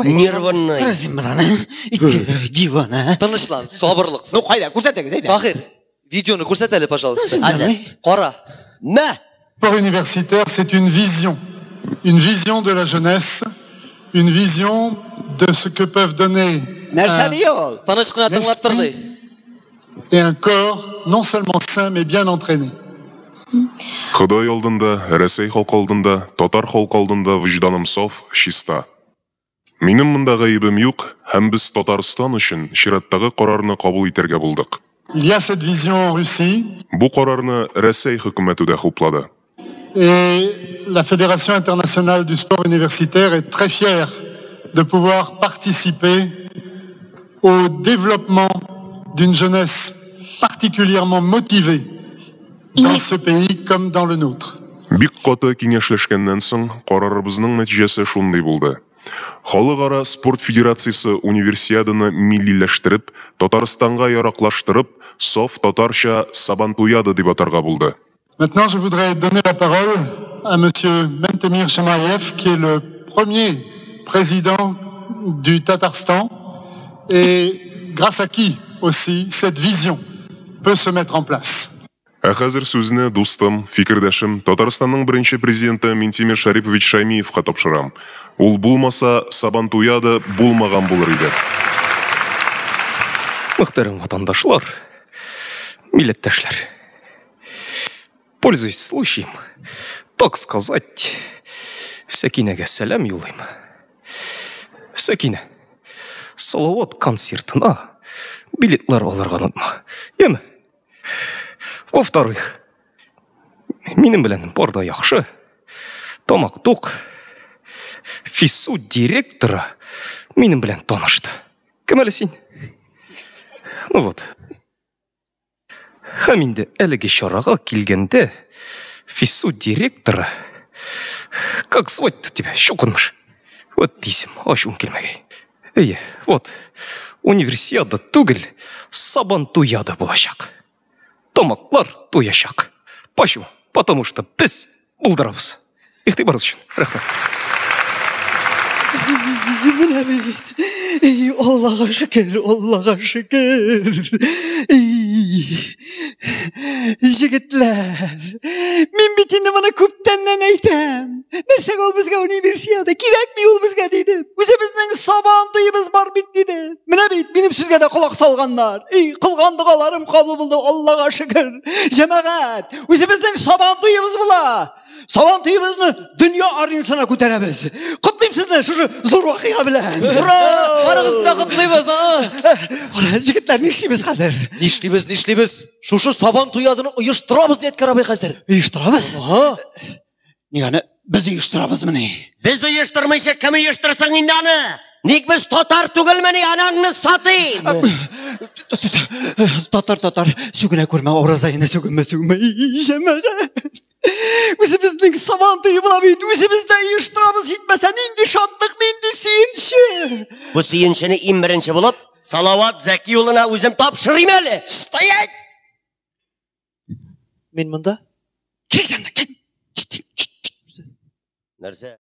Нерванный. Дивана. Тынычлан, сабырлық. Ну, қайда, көрсетіңіз, әйда. Тахир, видеоны көрсет әлі, пожалуйста. Қара. Мә. Le sport universitaire, c'est une vision de la jeunesse, une vision de ce que peuvent donner Нәрсе дей ол? Танышқына тыңлап тұрды. et un corps non seulement sain mais bien entraîné. Құдай алдында, Рәсей халқы алдында, татар халқы алдында вижданым саф, чиста. Минем мында гаебем юк, һәм без Татарстан өчен чираттагы карарны кабул итәргә булдык. Il y a cette vision en Russie Бу карарны Рәсей хөкүмәте дә хуплады. et la Fédération internationale du sport universitaire est très fière de pouvoir participer au développement d'une jeunesse particulièrement motivée dans ce pays comme dans le nôtre. Бик каты киңәшләшкәннән соң карарыбызның нәтиҗәсе шундый булды. Халыкара спорт федерациясе универсиаданы миллиләштереп, Татарстанга яраклаштырып, саф татарча Сабантуяда дип атарга булды. Maintenant, je voudrais donner la parole à monsieur Mentemir Shemaev, qui est le premier président du Tatarstan et grâce à qui aussi cette vision peut se mettre en place. Хәзер сүзне дустым, фикердәшем, Татарстанның беренче президенты Ментимир Шарипович Шаймиевка тапшырам. Ул булмаса, Сабантуяда булмаган булыр иде. Мөхтәрәм ватандашлар, милләттәшләр. Пользуясь случаем, так сказать, Сәкинәгә сәлам юллыйм. Сәкинә, Салават концертына билетлар алырга онытма. Яме? Во-вторых, минем белән бар да яхшы. Тамак тук. Физсу директора минем белән танышты. Кем әле син? Ну вот. Һәм инде әлеге чарага килгәндә, физсу директора, как звать-то тебя, Щукынмыш? Вот дисем, ачуым килмәгәй. Әйе, вот, универсиада түгел, Сабантуяда булачак. Тамаклар туячак. Почему? Потому что без булдырабыз. Игътибарыгыз өчен. Рәхмәт. Менә бит. Аллага шөкер, Аллага шөкер. Җегетләр, мин бит инде моны күптәннән әйтәм. Нәрсәгә ул безгә универсиада? Кирәкми ул безгә дидем. Үзебезнең Сабантуябыз бар бит дидем. Менә бит минем сүзгә дә колак салганнар. Кылган дугаларым кабул булды, Аллага шөкер. Җәмәгать, үзебезнең Сабантуябыз була. Сабантуябызны дөнья аренасына күтәрәбез. Котлыйм сезне шушы зур вакыйга белән. Ура! Карагыз да котлыйбыз, Кара, җегетләр, нишлибез хәзер? Нишлибез? Шушы Сабантуядыны оештырабыз дип әйткән хәзер. Оештырабыз? Нигәне без оештырабызмыни? Без оештырмыйча кем оештырсаң инде аны? Ник без татар түгелмени анаңны сатыйм? Татар, сүгенә күрмә, оразаена сүгенмә. Җәмәгать. Үзебезнең Сабантуя була бит, үзебездә оештырабыз җитмәсә, нинди шатлык, нинди сөенче. Бу сөенчене иң беренче булып, Салават Зәки улына үзем тапшырыйм әле. Стоять! Мин монда? Килсәң, Нәрсә?